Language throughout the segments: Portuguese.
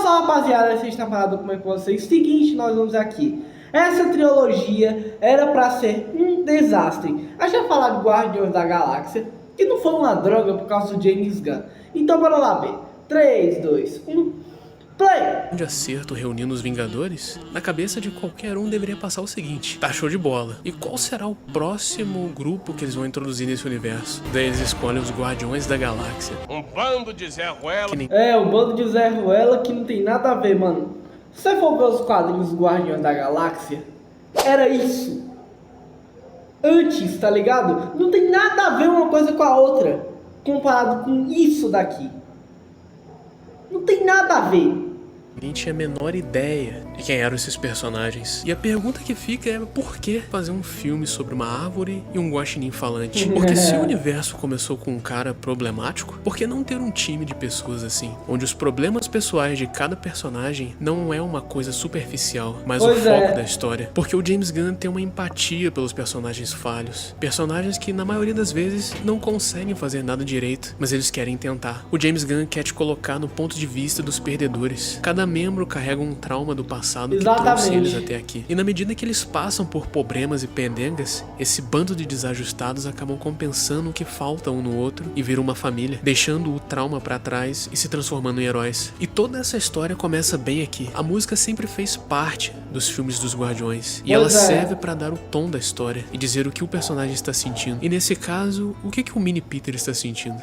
só, rapaziada, vocês estão parados como é com vocês. Seguinte, nós vamos aqui. Essa trilogia era pra ser um desastre. A gente vai falar de Guardiões da Galáxia, que não foi uma droga por causa do James Gunn. Então bora lá ver. 3, 2, 1, play! De acerto reunindo os Vingadores, na cabeça de qualquer um deveria passar o seguinte: tá show de bola. E qual será o próximo grupo que eles vão introduzir nesse universo? Daí eles escolhem os Guardiões da Galáxia. Um bando de Zé Ruela. Um bando de Zé Ruela que não tem nada a ver, mano. Se você for ver os quadrinhos Guardiões da Galáxia, era isso. Antes, tá ligado? Não tem nada a ver uma coisa com a outra, comparado com isso daqui. Não tem nada a ver. Ninguém tinha a menor ideia de quem eram esses personagens. E a pergunta que fica é: por que fazer um filme sobre uma árvore e um guaxinim falante? Porque se o universo começou com um cara problemático, por que não ter um time de pessoas assim? Onde os problemas pessoais de cada personagem não é uma coisa superficial, mas o foco da história. Porque o James Gunn tem uma empatia pelos personagens falhos. Personagens que na maioria das vezes não conseguem fazer nada direito, mas eles querem tentar. O James Gunn quer te colocar no ponto de vista dos perdedores. Cada membro carrega um trauma do passado que trouxe eles até aqui. E na medida que eles passam por problemas e pendengas, esse bando de desajustados acabam compensando o que falta um no outro e viram uma família, deixando o trauma pra trás e se transformando em heróis. E toda essa história começa bem aqui. A música sempre fez parte dos filmes dos Guardiões e ela serve pra dar o tom da história e dizer o que o personagem está sentindo. E nesse caso, o que o Mini Peter está sentindo?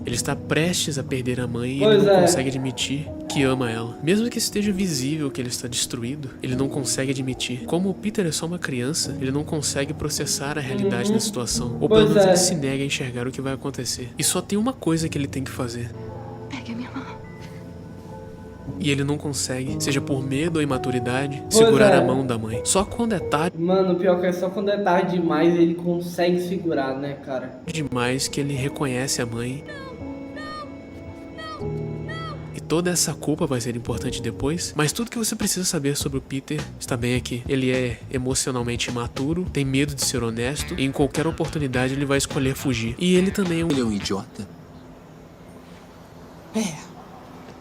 Ele está prestes a perder a mãe e ele não consegue admitir que ama ela. Mesmo que esteja visível que ele está destruído, ele não consegue admitir. Como o Peter é só uma criança, ele não consegue processar a realidade da situação. Ou pelo menos ele se nega a enxergar o que vai acontecer. E só tem uma coisa que ele tem que fazer. Pegue a minha mão. E ele não consegue, seja por medo ou imaturidade, segurar a mão da mãe. Só quando é tarde... Mano, pior que é só quando é tarde demais ele consegue segurar, né, cara? Demais que ele reconhece a mãe. Toda essa culpa vai ser importante depois, mas tudo que você precisa saber sobre o Peter está bem aqui. Ele é emocionalmente imaturo, tem medo de ser honesto e em qualquer oportunidade ele vai escolher fugir. E ele também é Ele é um idiota?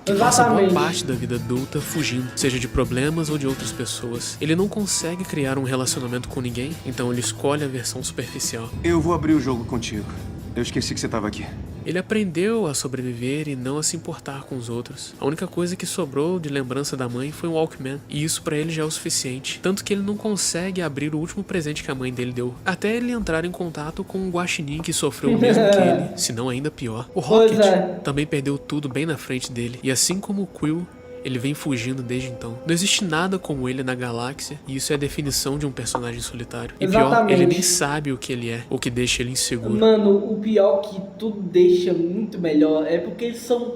Que passa boa parte da vida adulta fugindo, seja de problemas ou de outras pessoas. Ele não consegue criar um relacionamento com ninguém, então ele escolhe a versão superficial. Eu vou abrir o jogo contigo. Eu esqueci que você estava aqui. Ele aprendeu a sobreviver e não a se importar com os outros. A única coisa que sobrou de lembrança da mãe foi um Walkman, e isso pra ele já é o suficiente. Tanto que ele não consegue abrir o último presente que a mãe dele deu, até ele entrar em contato com um guaxinim que sofreu o mesmo que ele, se não ainda pior. O Rocket também perdeu tudo bem na frente dele, e assim como o Quill, ele vem fugindo desde então. Não existe nada como ele na galáxia, e isso é a definição de um personagem solitário. E pior, ele nem sabe o que ele é, o que deixa ele inseguro. Mano, o pior que tudo deixa muito melhor é porque eles são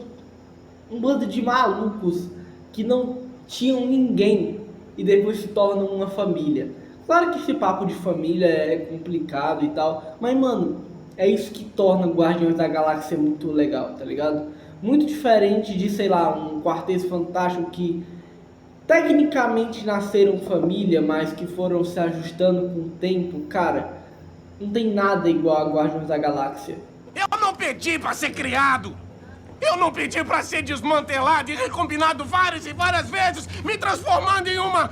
um bando de malucos que não tinham ninguém e depois se tornam uma família. Claro que esse papo de família é complicado e tal, mas mano, é isso que torna Guardiões da Galáxia muito legal, tá ligado? Muito diferente de, sei lá, um Quarteto Fantástico que tecnicamente nasceram família, mas que foram se ajustando com o tempo. Cara, não tem nada igual a Guardiões da Galáxia. Eu não pedi pra ser criado! Eu não pedi pra ser desmantelado e recombinado várias e várias vezes, me transformando em uma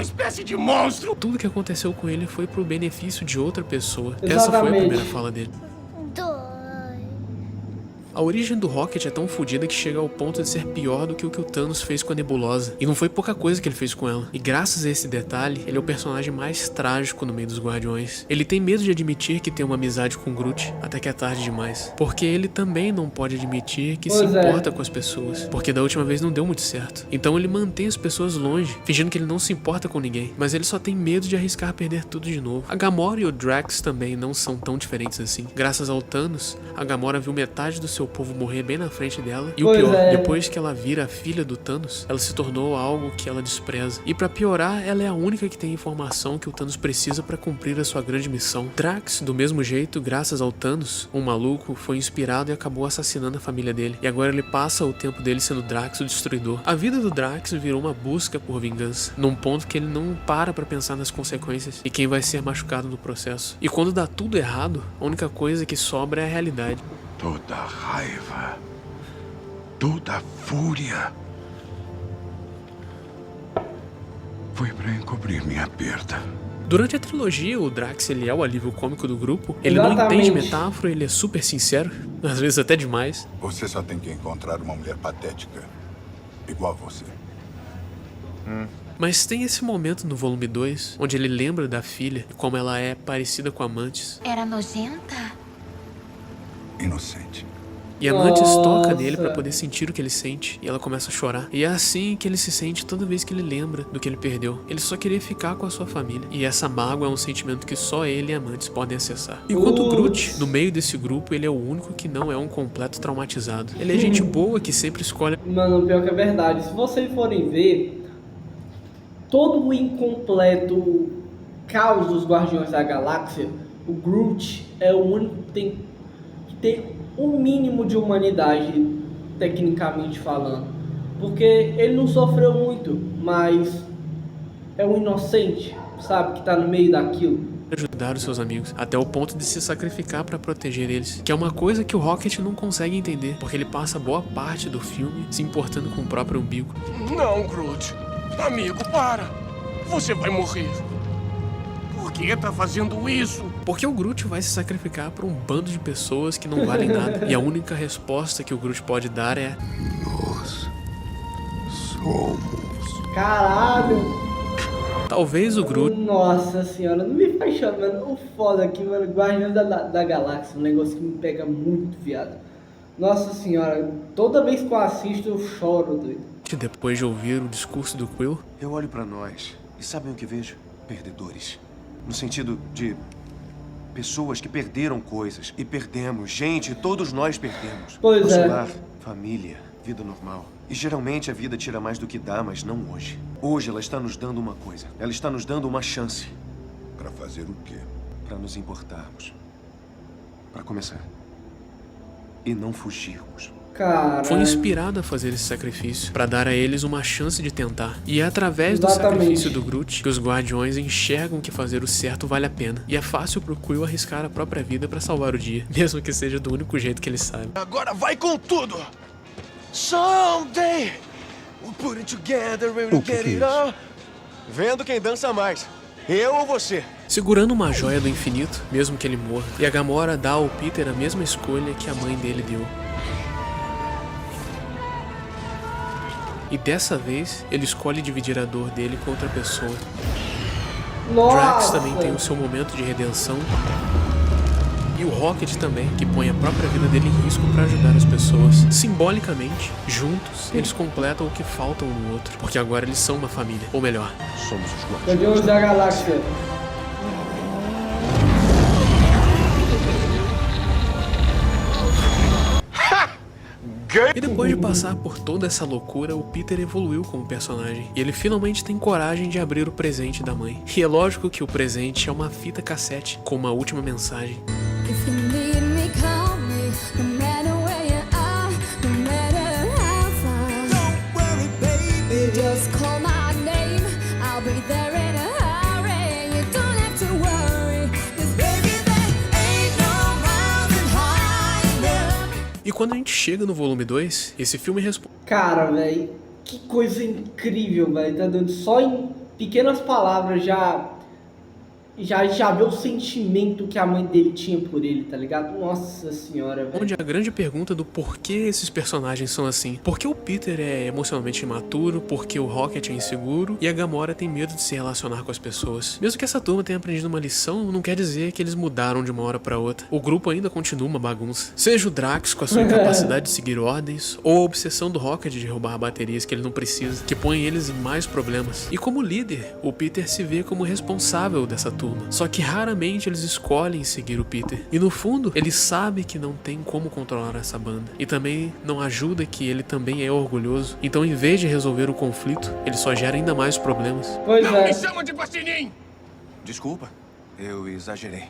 espécie de monstro! Tudo que aconteceu com ele foi pro benefício de outra pessoa. Essa foi a primeira fala dele. A origem do Rocket é tão fodida que chega ao ponto de ser pior do que o Thanos fez com a Nebulosa. E não foi pouca coisa que ele fez com ela. E graças a esse detalhe, ele é o personagem mais trágico no meio dos Guardiões. Ele tem medo de admitir que tem uma amizade com Groot, até que é tarde demais. Porque ele também não pode admitir que se importa com as pessoas. Porque da última vez não deu muito certo. Então ele mantém as pessoas longe, fingindo que ele não se importa com ninguém. Mas ele só tem medo de arriscar perder tudo de novo. A Gamora e o Drax também não são tão diferentes assim. Graças ao Thanos, a Gamora viu metade do seu seu povo morrer bem na frente dela. E o Pois pior, é. depois que ela vira a filha do Thanos, ela se tornou algo que ela despreza. E pra piorar, ela é a única que tem a informação que o Thanos precisa pra cumprir a sua grande missão. Drax, do mesmo jeito, graças ao Thanos, um maluco, foi inspirado e acabou assassinando a família dele. E agora ele passa o tempo dele sendo Drax, o Destruidor. A vida do Drax virou uma busca por vingança, num ponto que ele não para pra pensar nas consequências e quem vai ser machucado no processo. E quando dá tudo errado, a única coisa que sobra é a realidade. Toda raiva, toda fúria foi para encobrir minha perda. Durante a trilogia, o Drax ele é o alívio cômico do grupo. Ele não Exatamente. entende metáfora, ele é super sincero, às vezes até demais. Você só tem que encontrar uma mulher patética, igual a você. Mas tem esse momento no volume 2, onde ele lembra da filha e como ela é parecida com a Mantis. Era nojenta? Inocente. E a Mantis Nossa. toca nele pra poder sentir o que ele sente, e ela começa a chorar. E é assim que ele se sente toda vez que ele lembra do que ele perdeu. Ele só queria ficar com a sua família. E essa mágoa é um sentimento que só ele e a Mantis podem acessar. Enquanto o Groot, no meio desse grupo, ele é o único que não é um completo traumatizado. Ele é gente boa que sempre escolhe. Mano, pior que é verdade. Se vocês forem ver, todo o incompleto caos dos Guardiões da Galáxia, o Groot é o único que tem um mínimo de humanidade, tecnicamente falando. Porque ele não sofreu muito, mas é um inocente, sabe, que tá no meio daquilo. Ajudar os seus amigos, até o ponto de se sacrificar pra proteger eles, que é uma coisa que o Rocket não consegue entender, porque ele passa boa parte do filme se importando com o próprio umbigo. Não, Groot. Amigo, para. Você vai morrer. Por que tá fazendo isso? Porque o Groot vai se sacrificar pra um bando de pessoas que não valem nada, e a única resposta que o Groot pode dar é: Nós somos. Caralho! talvez o Groot. Nossa senhora, não me faz chorar, mano. O foda aqui, mano, Guardiões da Galáxia, um negócio que me pega muito, viado. Nossa senhora, toda vez que eu assisto eu choro, doido. Depois de ouvir o discurso do Quill, Eu olho pra nós e sabem o que vejo? Perdedores. No sentido de pessoas que perderam coisas e perdemos. Gente, todos nós perdemos. Pois Nosso é. lar, família, vida normal. E geralmente a vida tira mais do que dá, mas não hoje. Hoje ela está nos dando uma coisa. Ela está nos dando uma chance Para fazer o quê? para nos importarmos. Para começar. E não fugirmos. Cara. foi inspirado a fazer esse sacrifício pra dar a eles uma chance de tentar. E é através do Exatamente. sacrifício do Groot que os Guardiões enxergam que fazer o certo vale a pena. E é fácil pro Quill arriscar a própria vida pra salvar o dia, mesmo que seja do único jeito que ele sabe. Agora vai com tudo! Someday we'll put it together and we'll O que get que é it isso? all. Vendo quem dança mais. Eu ou você? Segurando uma joia do infinito, mesmo que ele morra, e a Gamora dá ao Peter a mesma escolha que a mãe dele deu. E dessa vez, ele escolhe dividir a dor dele com outra pessoa. Nossa. Drax também tem o seu momento de redenção. E o Rocket também, que põe a própria vida dele em risco para ajudar as pessoas. Simbolicamente, juntos, eles completam o que falta um no outro. Porque agora eles são uma família. Ou melhor, Somos os guardiões. Guardiões da Galáxia. e depois de passar por toda essa loucura, o Peter evoluiu como personagem. E ele finalmente tem coragem de abrir o presente da mãe. E é lógico que o presente é uma fita cassete com uma última mensagem. If you need me, call me. No matter where you are, no matter how far. Don't worry, baby. Just call my name. I'll be there in a hurry. You don't have to worry. 'Cause baby, there ain't no mountain high enough. E quando a gente chega no volume 2, esse filme responde. Cara, velho, que coisa incrível, velho. Tá dando só em pequenas palavras já vê o sentimento que a mãe dele tinha por ele, tá ligado? Nossa senhora, velho. Onde a grande pergunta do porquê esses personagens são assim. Por que o Peter é emocionalmente imaturo, porque o Rocket é inseguro e a Gamora tem medo de se relacionar com as pessoas. Mesmo que essa turma tenha aprendido uma lição, não quer dizer que eles mudaram de uma hora pra outra. O grupo ainda continua uma bagunça. Seja o Drax com a sua incapacidade de seguir ordens, ou a obsessão do Rocket de roubar baterias que ele não precisa, que põe eles em mais problemas. E como líder, o Peter se vê como responsável dessa turma. turma. Só que raramente eles escolhem seguir o Peter. E no fundo, ele sabe que não tem como controlar essa banda. E também não ajuda que ele também é orgulhoso. Então, em vez de resolver o conflito, ele só gera ainda mais problemas. Pois Não é. me chama de Guaxinim! Desculpa, eu exagerei.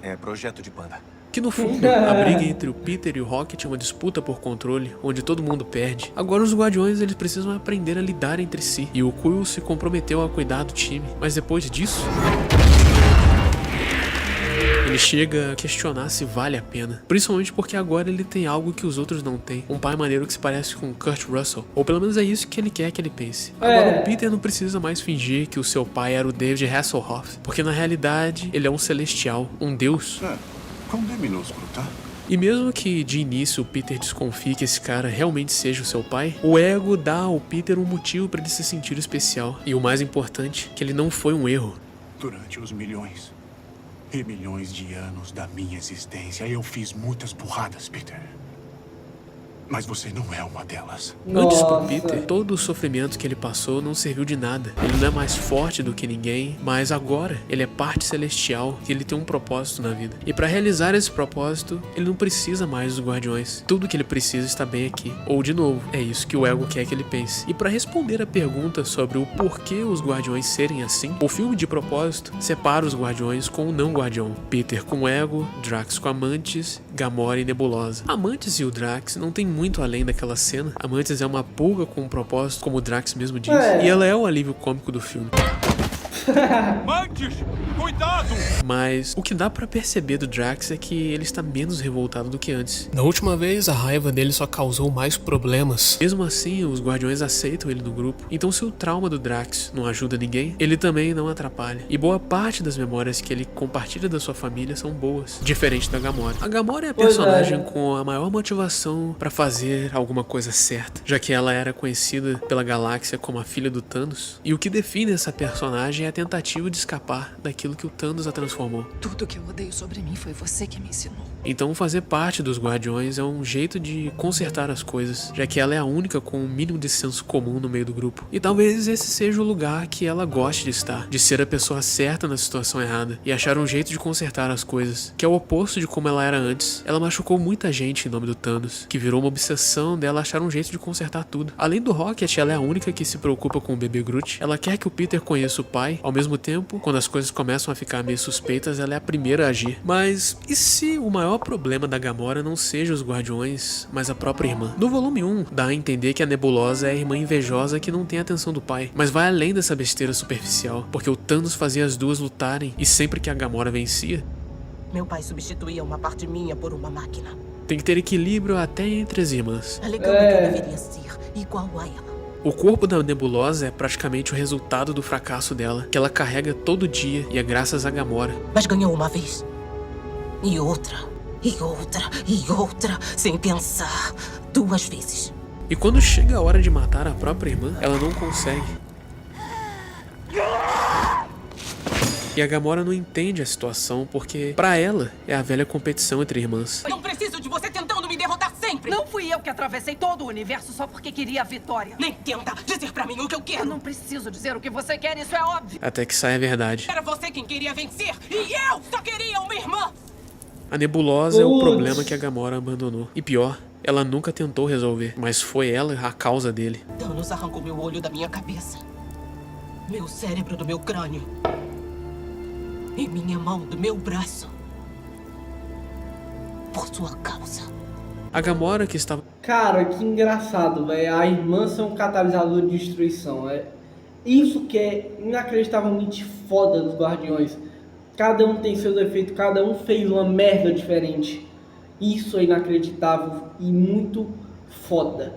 É projeto de banda. Que no fundo, a briga entre o Peter e o Rocket é uma disputa por controle, onde todo mundo perde. Agora os Guardiões eles precisam aprender a lidar entre si, e o Quill se comprometeu a cuidar do time. Mas depois disso, ele chega a questionar se vale a pena. Principalmente porque agora ele tem algo que os outros não têm. Um pai maneiro que se parece com Kurt Russell. Ou pelo menos é isso que ele quer que ele pense. Agora o Peter não precisa mais fingir que o seu pai era o David Hasselhoff. Porque na realidade ele é um celestial, um deus. Com D minúsculo, tá? E mesmo que de início o Peter desconfie que esse cara realmente seja o seu pai, o ego dá ao Peter um motivo para ele se sentir especial. E o mais importante, que ele não foi um erro. Durante os milhões e milhões de anos da minha existência, eu fiz muitas burradas, Peter. Mas você não é uma delas. Antes pro Nossa. Peter, todo o sofrimento que ele passou não serviu de nada. Ele não é mais forte do que ninguém, mas agora ele é parte celestial e ele tem um propósito na vida. E para realizar esse propósito, ele não precisa mais dos Guardiões. Tudo que ele precisa está bem aqui. Ou de novo, é isso que o ego quer que ele pense. E para responder a pergunta sobre o porquê os Guardiões serem assim, o filme de propósito separa os Guardiões com o não Guardião. Peter com o ego, Drax com a Mantis, Gamora e Nebulosa. A Mantis e o Drax não tem muito além daquela cena. A Mantis é uma pulga com um propósito, como o Drax mesmo diz, e ela é o alívio cômico do filme. Mantis, cuidado! Mas o que dá pra perceber do Drax é que ele está menos revoltado do que antes. Da última vez, a raiva dele só causou mais problemas. Mesmo assim, os Guardiões aceitam ele no grupo. Então, se o trauma do Drax não ajuda ninguém, ele também não atrapalha. E boa parte das memórias que ele compartilha da sua família são boas, diferente da Gamora. A Gamora é a personagem com a maior motivação pra fazer alguma coisa certa, já que ela era conhecida pela galáxia como a filha do Thanos. E o que define essa personagem é a tentativa de escapar daquilo que o Thanos a transformou. Tudo que eu odeio sobre mim foi você que me ensinou. Então fazer parte dos Guardiões é um jeito de consertar as coisas, já que ela é a única com um mínimo de senso comum no meio do grupo. E talvez esse seja o lugar que ela goste de estar, de ser a pessoa certa na situação errada e achar um jeito de consertar as coisas, que é o oposto de como ela era antes. Ela machucou muita gente em nome do Thanos, que virou uma obsessão dela achar um jeito de consertar tudo. Além do Rocket, ela é a única que se preocupa com o bebê Groot. Ela quer que o Peter conheça o pai. Ao mesmo tempo, quando as coisas começam a ficar meio suspeitas, ela é a primeira a agir. Mas e se o maior problema da Gamora não seja os Guardiões, mas a própria irmã? No volume 1, dá a entender que a Nebulosa é a irmã invejosa que não tem a atenção do pai, mas vai além dessa besteira superficial, porque o Thanos fazia as duas lutarem e sempre que a Gamora vencia, Meu pai substituía uma parte minha por uma máquina. tem que ter equilíbrio até entre as irmãs. Alegando que eu deveria ser igual a ela. O corpo da Nebulosa é praticamente o resultado do fracasso dela, que ela carrega todo dia e é graças a Gamora. Mas ganhou uma vez. E outra. E outra. E outra. Sem pensar. 2 vezes. E quando chega a hora de matar a própria irmã, ela não consegue. E a Gamora não entende a situação porque, pra ela, é a velha competição entre irmãs. Não preciso de você tentando me derrotar sempre. Não fui eu que atravessei todo o universo só porque queria a vitória. Nem tenta dizer pra mim o que eu Eu quero. não preciso dizer o que você quer, isso é óbvio. Até que sai a verdade. Era você quem queria vencer. E eu só queria uma irmã. A Nebulosa é o Putz. problema que a Gamora abandonou. E pior, ela nunca tentou resolver, mas foi ela a causa dele. Thanos arrancou meu olho da minha cabeça. Meu cérebro do meu crânio. E minha mão do meu braço. Por sua causa. A Gamora que estava... Cara, que engraçado, velho. A irmã ser um catalisador de destruição. É isso que é inacreditavelmente foda dos Guardiões. Cada um tem seu defeito, cada um fez uma merda diferente. Isso é inacreditável e muito foda.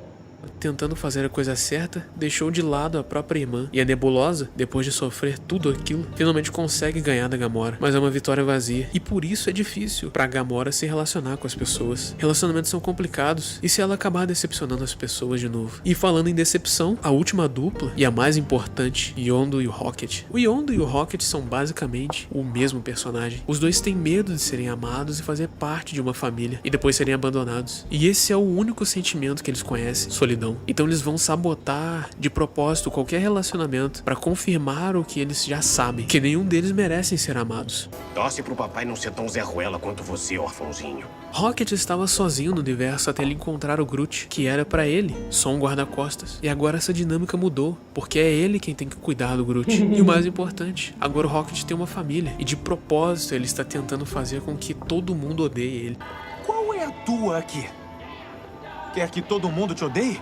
tentando fazer a coisa certa, deixou de lado a própria irmã. E a Nebulosa, depois de sofrer tudo aquilo, finalmente consegue ganhar da Gamora. Mas é uma vitória vazia. E por isso é difícil pra Gamora se relacionar com as pessoas. Relacionamentos são complicados. E se ela acabar decepcionando as pessoas de novo? E falando em decepção, a última dupla, e a mais importante, Yondu e o Rocket. O Yondu e o Rocket são basicamente o mesmo personagem. Os dois têm medo de serem amados e fazer parte de uma família, e depois serem abandonados. E esse é o único sentimento que eles conhecem, solidão. Então eles vão sabotar de propósito qualquer relacionamento pra confirmar o que eles já sabem, que nenhum deles merecem ser amados. Torce pro papai não ser tão Zé Ruela quanto você, órfãozinho. Rocket estava sozinho no universo até ele encontrar o Groot, que era pra ele só um guarda-costas. E agora essa dinâmica mudou, porque é ele quem tem que cuidar do Groot. E o mais importante, agora o Rocket tem uma família, e de propósito ele está tentando fazer com que todo mundo odeie ele. Qual é a tua aqui? Quer que todo mundo te odeie?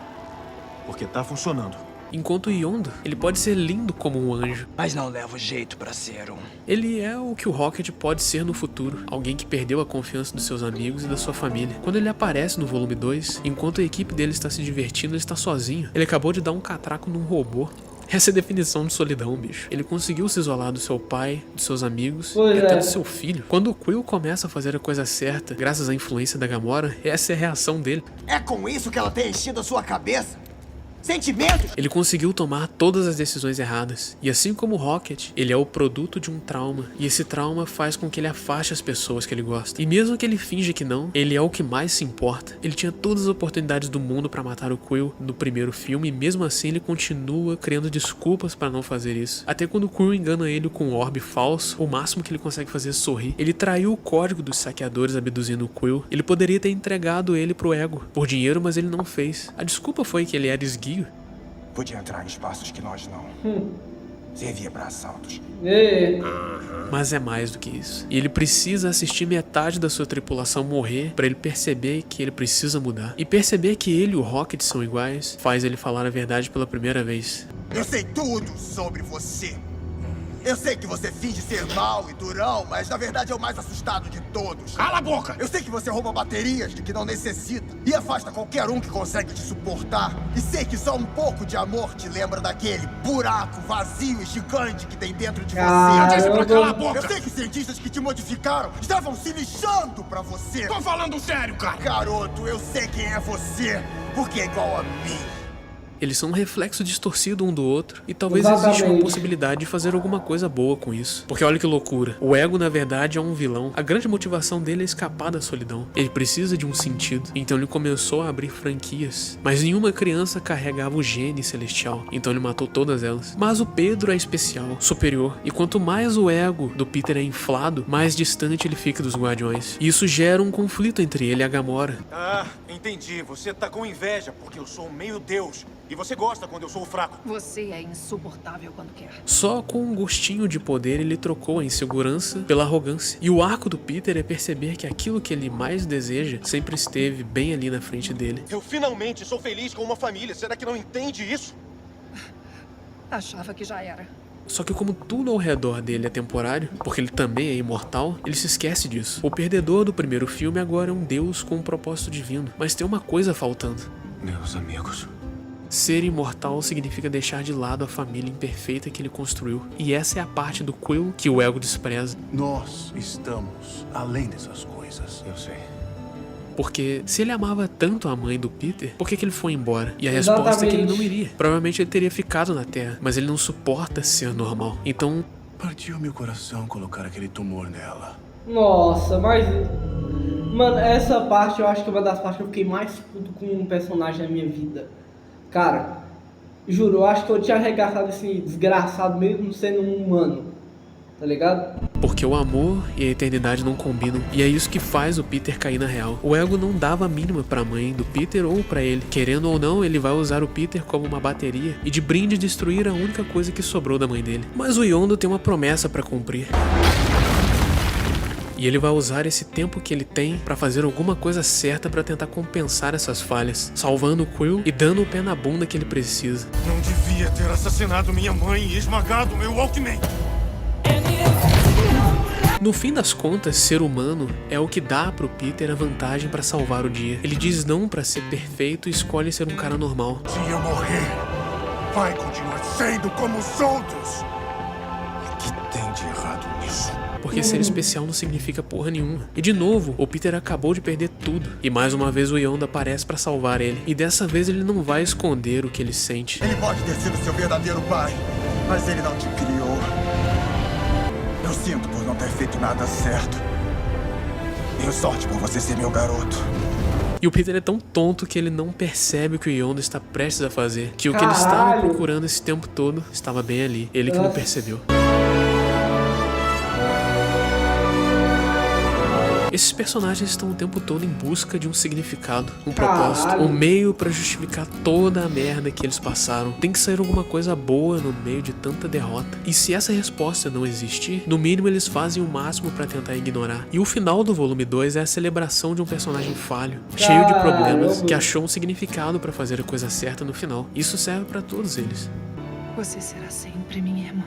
Porque tá funcionando. Enquanto Yondu, ele pode ser lindo como um anjo, mas não leva jeito pra ser um. Ele é o que o Rocket pode ser no futuro, alguém que perdeu a confiança dos seus amigos e da sua família. Quando ele aparece no volume 2, enquanto a equipe dele está se divertindo, ele está sozinho. Ele acabou de dar um catraco num robô. Essa é a definição de solidão, bicho. Ele conseguiu se isolar do seu pai, dos seus amigos e até do seu filho. Quando o Quill começa a fazer a coisa certa, graças à influência da Gamora, essa é a reação dele. É com isso que ela tem enchido a sua cabeça? Sentimentos! Ele conseguiu tomar todas as decisões erradas. E assim como o Rocket, ele é o produto de um trauma. E esse trauma faz com que ele afaste as pessoas que ele gosta. E mesmo que ele finja que não, ele é o que mais se importa. Ele tinha todas as oportunidades do mundo pra matar o Quill no primeiro filme. E mesmo assim ele continua criando desculpas pra não fazer isso. Até quando o Quill engana ele com um orbe falso, o máximo que ele consegue fazer é sorrir. Ele traiu o código dos saqueadores abduzindo o Quill. Ele poderia ter entregado ele pro ego por dinheiro, mas ele não fez. A desculpa foi que ele era esguio. Podia entrar em espaços que nós não. Servia pra assaltos. Mas é mais do que isso. E ele precisa assistir metade da sua tripulação morrer pra ele perceber que ele precisa mudar. E perceber que ele e o Rocket são iguais faz ele falar a verdade pela primeira vez. Eu sei tudo sobre você. Eu sei que você finge ser mau e durão, mas na verdade é o mais assustado de todos. Cala a boca! Eu sei que você rouba baterias de que não necessita e afasta qualquer um que consegue te suportar. E sei que só um pouco de amor te lembra daquele buraco vazio e gigante que tem dentro de você. Eu disse pra calar a boca! Eu sei que cientistas que te modificaram estavam se lixando pra você. Tô falando sério, cara! Garoto, eu sei quem é você, porque é igual a mim. Eles são um reflexo distorcido um do outro. E talvez exista uma possibilidade de fazer alguma coisa boa com isso. Porque olha que loucura. O ego, na verdade, é um vilão. A grande motivação dele é escapar da solidão. Ele precisa de um sentido. Então ele começou a abrir franquias. Mas nenhuma criança carregava o gene celestial. Então ele matou todas elas. Mas o Pedro é especial, superior. E quanto mais o ego do Peter é inflado, mais distante ele fica dos Guardiões. E isso gera um conflito entre ele e a Gamora. Ah, entendi. Você tá com inveja porque eu sou um meio-deus. E você gosta quando eu sou o fraco. Você é insuportável quando quer. Só com um gostinho de poder ele trocou a insegurança pela arrogância. E o arco do Peter é perceber que aquilo que ele mais deseja sempre esteve bem ali na frente dele. Eu finalmente sou feliz com uma família. Será que não entende isso? Achava que já era. Só que como tudo ao redor dele é temporário, porque ele também é imortal, ele se esquece disso. O perdedor do primeiro filme agora é um deus com um propósito divino. Mas tem uma coisa faltando. Meus amigos... Ser imortal significa deixar de lado a família imperfeita que ele construiu. E essa é a parte do Quill que o ego despreza. Nós estamos além dessas coisas. Eu sei. Porque se ele amava tanto a mãe do Peter, por que ele foi embora? E a resposta é que ele não iria. Provavelmente ele teria ficado na Terra, mas ele não suporta ser normal. Então... Partiu meu coração colocar aquele tumor nela. Nossa, mas... Mano, essa parte eu acho que é uma das partes que eu fiquei mais puto com um personagem na minha vida. Cara, juro, eu acho que eu tinha arregaçado esse desgraçado mesmo sendo um humano, tá ligado? Porque o amor e a eternidade não combinam, e é isso que faz o Peter cair na real. O ego não dava a mínima pra mãe do Peter ou pra ele. Querendo ou não, ele vai usar o Peter como uma bateria e de brinde destruir a única coisa que sobrou da mãe dele. Mas o Yondu tem uma promessa pra cumprir. E ele vai usar esse tempo que ele tem pra fazer alguma coisa certa pra tentar compensar essas falhas, salvando o Quill e dando o pé na bunda que ele precisa. Não devia ter assassinado minha mãe e esmagado meu Walkman. No fim das contas, ser humano é o que dá pro Peter a vantagem pra salvar o dia. Ele diz não pra ser perfeito e escolhe ser um cara normal. Se eu morrer, vai continuar sendo como os outros. O que tem de errado nisso? Porque ser especial não significa porra nenhuma. E de novo, o Peter acabou de perder tudo. E mais uma vez o Yondu aparece pra salvar ele. E dessa vez ele não vai esconder o que ele sente. Ele pode ter sido seu verdadeiro pai, mas ele não te criou. Eu sinto por não ter feito nada certo. Tenho sorte por você ser meu garoto. E o Peter é tão tonto que ele não percebe o que o Yondu está prestes a fazer. Que o que ele estava procurando esse tempo todo estava bem ali. Ele que não percebeu. Esses personagens estão o tempo todo em busca de um significado, um propósito, um meio pra justificar toda a merda que eles passaram. Tem que sair alguma coisa boa no meio de tanta derrota. E se essa resposta não existir, no mínimo eles fazem o máximo pra tentar ignorar. E o final do volume 2 é a celebração de um personagem falho, cheio de problemas, que achou um significado pra fazer a coisa certa no final. Isso serve pra todos eles. Você será sempre minha irmã.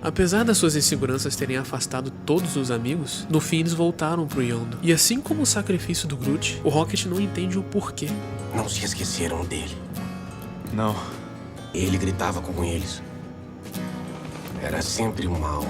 Apesar das suas inseguranças terem afastado todos os amigos, no fim eles voltaram pro Yondu. E assim como o sacrifício do Groot, o Rocket não entende o porquê. Não se esqueceram dele. Não. Ele gritava com eles. Era sempre mal.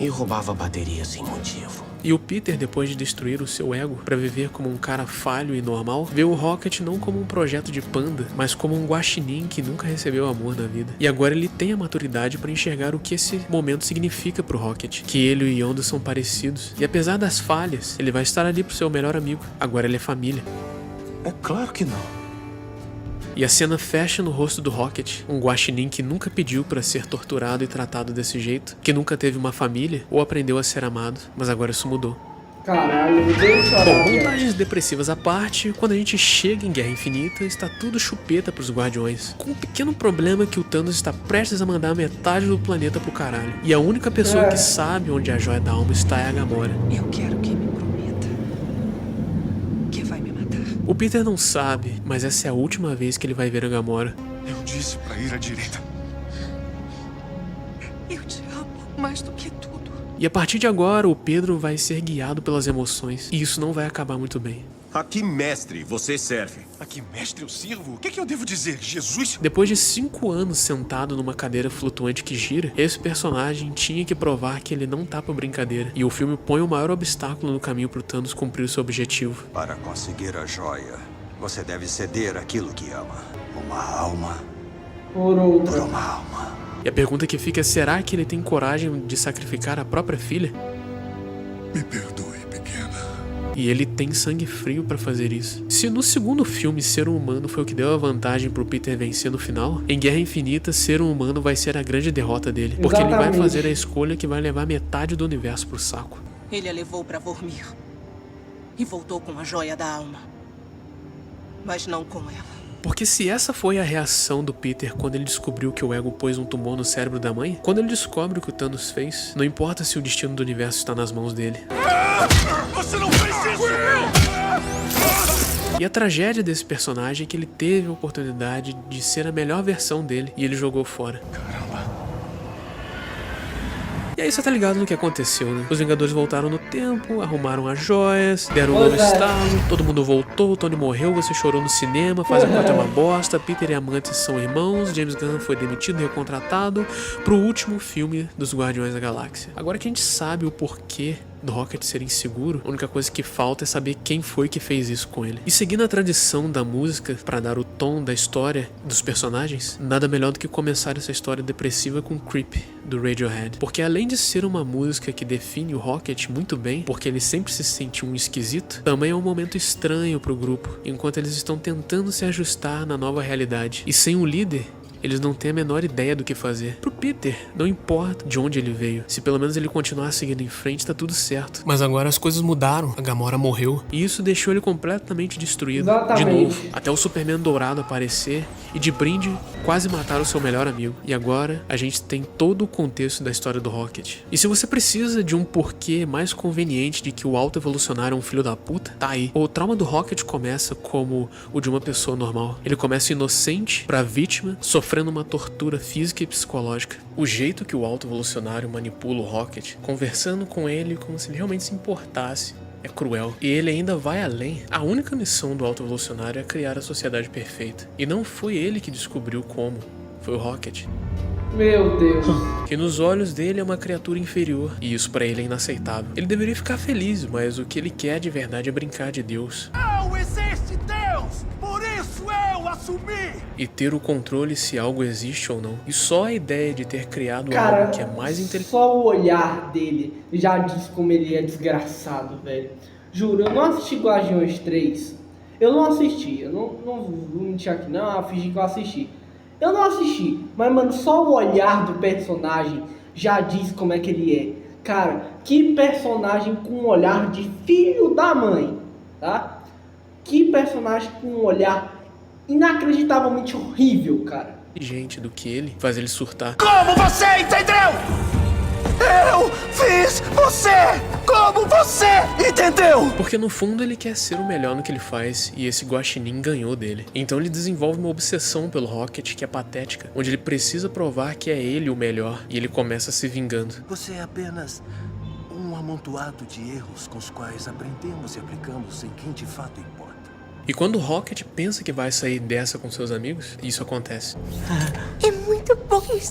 E roubava bateria sem motivo. E o Peter, depois de destruir o seu ego pra viver como um cara falho e normal, vê o Rocket não como um projeto de panda, mas como um guaxinim que nunca recebeu amor na vida. E agora ele tem a maturidade pra enxergar o que esse momento significa pro Rocket, que ele e o Yondu são parecidos. E apesar das falhas, ele vai estar ali pro seu melhor amigo. Agora ele é família. É claro que não. E a cena fecha no rosto do Rocket, um guaxinim que nunca pediu pra ser torturado e tratado desse jeito, que nunca teve uma família ou aprendeu a ser amado, mas agora isso mudou. Caralho, Bom, montagens depressivas à parte, quando a gente chega em Guerra Infinita, está tudo chupeta pros Guardiões, com um pequeno problema que o Thanos está prestes a mandar metade do planeta pro caralho. E a única pessoa que sabe onde a Joia da Alma está é a Gamora. Eu quero que me prometa que vai me matar. O Peter não sabe, mas essa é a última vez que ele vai ver a Gamora. Eu disse pra ir à direita. Eu te amo mais do que tudo. E a partir de agora, o Pedro vai ser guiado pelas emoções, e isso não vai acabar muito bem. A que mestre você serve? A que mestre eu sirvo? O que eu devo dizer? Jesus? Depois de 5 anos sentado numa cadeira flutuante que gira, esse personagem tinha que provar que ele não tá pra brincadeira. E o filme põe o maior obstáculo no caminho pro Thanos cumprir seu objetivo. Para conseguir a joia, você deve ceder aquilo que ama. Uma alma por outra. Por uma alma. E a pergunta que fica é, será que ele tem coragem de sacrificar a própria filha? Me perdoe, pequena. E ele tem sangue frio pra fazer isso. Se no segundo filme ser um humano foi o que deu a vantagem pro Peter vencer no final, em Guerra Infinita ser um humano vai ser a grande derrota dele. Porque ele vai fazer a escolha que vai levar metade do universo pro saco. Ele a levou pra Vormir e voltou com a Joia da Alma, mas não com ela. Porque se essa foi a reação do Peter quando ele descobriu que o ego pôs um tumor no cérebro da mãe, quando ele descobre o que o Thanos fez, não importa se o destino do universo está nas mãos dele. Você não fez isso! E a tragédia desse personagem é que ele teve a oportunidade de ser a melhor versão dele e ele jogou fora. Caramba. E aí você tá ligado no que aconteceu, né? Os Vingadores voltaram no tempo, arrumaram as joias, deram um novo estalo, todo mundo voltou, o Tony morreu, você chorou no cinema, fase 4 é uma bosta, Peter e a Mantis são irmãos, James Gunn foi demitido e recontratado pro último filme dos Guardiões da Galáxia. Agora que a gente sabe o porquê do Rocket ser inseguro, a única coisa que falta é saber quem foi que fez isso com ele. E seguindo a tradição da música para dar o tom da história dos personagens, nada melhor do que começar essa história depressiva com Creep, do Radiohead. Porque além de ser uma música que define o Rocket muito bem, porque ele sempre se sente um esquisito, também é um momento estranho pro grupo, enquanto eles estão tentando se ajustar na nova realidade. E sem um líder, eles não têm a menor ideia do que fazer. Pro Peter, não importa de onde ele veio. Se pelo menos ele continuar seguindo em frente, tá tudo certo. Mas agora as coisas mudaram. A Gamora morreu. E isso deixou ele completamente destruído. De novo. Até o Superman dourado aparecer. E de brinde, quase matar o seu melhor amigo. E agora, a gente tem todo o contexto da história do Rocket. E se você precisa de um porquê mais conveniente de que o alto evolucionário é um filho da puta, tá aí. O trauma do Rocket começa como o de uma pessoa normal. Ele começa inocente pra vítima, sofrendo uma tortura física e psicológica. O jeito que o alto evolucionário manipula o Rocket, conversando com ele como se ele realmente se importasse, é cruel. E ele ainda vai além. A única missão do alto evolucionário é criar a sociedade perfeita. E não foi ele que descobriu como. Foi o Rocket. Meu Deus. Que nos olhos dele é uma criatura inferior. E isso pra ele é inaceitável. Ele deveria ficar feliz, mas o que ele quer de verdade é brincar de Deus. Não existe Deus! Por isso eu assumi! E ter o controle se algo existe ou não. E só a ideia de ter criado algo que é mais inteligente. Só o olhar dele já diz como ele é desgraçado, velho. Juro, eu não assisti Guardiões 3. Eu não assisti. Eu não vou mentir aqui, não. Fingi que eu assisti. Eu não assisti. Mas, mano, só o olhar do personagem já diz como é que ele é. Cara, que personagem com um olhar de filho da mãe, tá? Que personagem com um olhar inacreditavelmente horrível, cara. Gente do que ele faz ele surtar. Como você entendeu? Eu fiz você! Como você entendeu? Porque no fundo ele quer ser o melhor no que ele faz e esse guaxinim ganhou dele. Então ele desenvolve uma obsessão pelo Rocket que é patética, onde ele precisa provar que é ele o melhor e ele começa se vingando. Você é apenas um amontoado de erros com os quais aprendemos e aplicamos em quem de fato importa. E quando o Rocket pensa que vai sair dessa com seus amigos, isso acontece. É muito bom isso.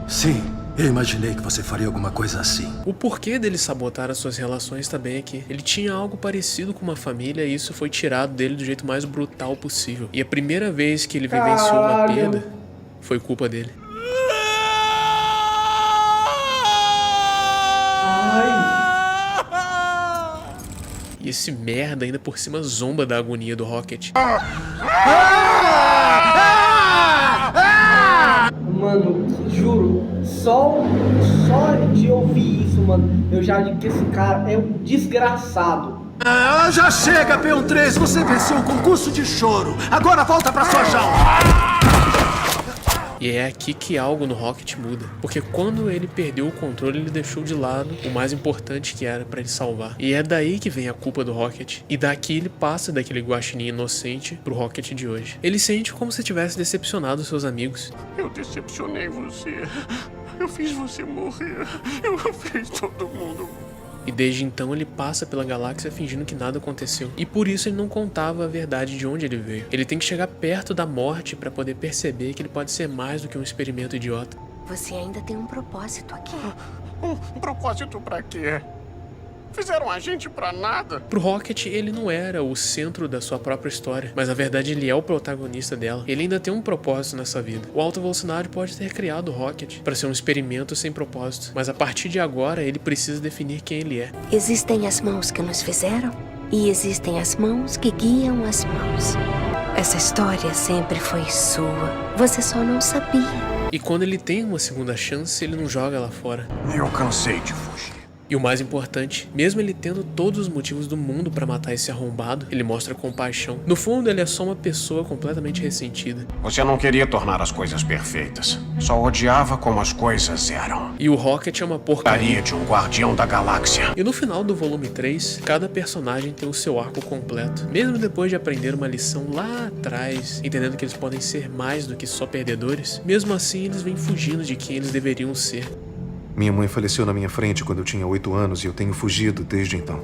Sim, eu imaginei que você faria alguma coisa assim. O porquê dele sabotar as suas relações também é que ele tinha algo parecido com uma família e isso foi tirado dele do jeito mais brutal possível. E a primeira vez que ele vivenciou uma perda foi culpa dele. E esse merda ainda por cima zomba da agonia do Rocket. Mano, juro, só de ouvir isso, mano, eu já digo que esse cara é um desgraçado. Já chega, P13, você venceu o concurso de choro. Agora volta pra sua jaula. E é aqui que algo no Rocket muda, porque quando ele perdeu o controle, ele deixou de lado o mais importante que era pra ele salvar. E é daí que vem a culpa do Rocket. E daqui ele passa daquele guaxinim inocente pro Rocket de hoje. Ele sente como se tivesse decepcionado seus amigos. Eu decepcionei você. Eu fiz você morrer. Eu fiz todo mundo. E desde então ele passa pela galáxia fingindo que nada aconteceu. E por isso ele não contava a verdade de onde ele veio. Ele tem que chegar perto da morte para poder perceber que ele pode ser mais do que um experimento idiota. Você ainda tem um propósito aqui. Um propósito pra quê? Fizeram a gente pra nada. Pro Rocket, ele não era o centro da sua própria história, mas na verdade ele é o protagonista dela. Ele ainda tem um propósito nessa vida. O Alto Evolucionário pode ter criado o Rocket para ser um experimento sem propósito, mas a partir de agora ele precisa definir quem ele é. Existem as mãos que nos fizeram e existem as mãos que guiam as mãos. Essa história sempre foi sua. Você só não sabia. E quando ele tem uma segunda chance, ele não joga ela fora. Eu cansei de fugir. E o mais importante, mesmo ele tendo todos os motivos do mundo pra matar esse arrombado, ele mostra compaixão. No fundo, ele é só uma pessoa completamente ressentida. Você não queria tornar as coisas perfeitas. Só odiava como as coisas eram. E o Rocket é uma porcaria de um guardião da galáxia. E no final do volume 3, cada personagem tem o seu arco completo. Mesmo depois de aprender uma lição lá atrás, entendendo que eles podem ser mais do que só perdedores, mesmo assim eles vêm fugindo de quem eles deveriam ser. Minha mãe faleceu na minha frente quando eu tinha 8 anos e eu tenho fugido desde então.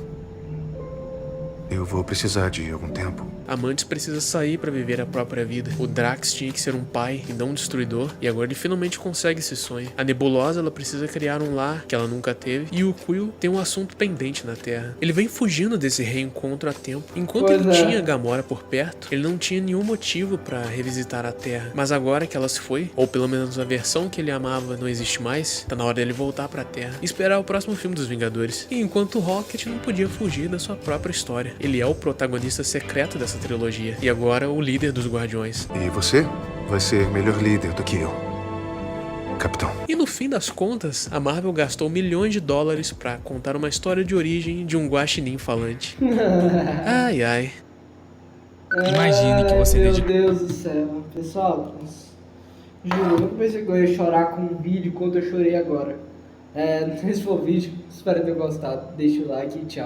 Eu vou precisar de algum tempo. A Mantis precisa sair para viver a própria vida. O Drax tinha que ser um pai e não um destruidor, e agora ele finalmente consegue esse sonho. A Nebulosa, ela precisa criar um lar que ela nunca teve, e o Quill tem um assunto pendente na Terra. Ele vem fugindo desse reencontro há tempo. Enquanto ele tinha Gamora por perto, ele não tinha nenhum motivo para revisitar a Terra. Mas agora que ela se foi, ou pelo menos a versão que ele amava não existe mais, tá na hora dele voltar pra Terra e esperar o próximo filme dos Vingadores. E enquanto o Rocket não podia fugir da sua própria história. Ele é o protagonista secreto dessa trilogia e agora o líder dos Guardiões. E você vai ser melhor líder do que eu, capitão. E no fim das contas, a Marvel gastou milhões de dólares pra contar uma história de origem de um guaxinim falante. Ai, ai. Imagine que você Meu Deus do céu. Pessoal, juro, eu nunca pensei que eu ia chorar com um vídeo quanto eu chorei agora. Esse foi o vídeo, espero ter gostado. Deixa o like e tchau.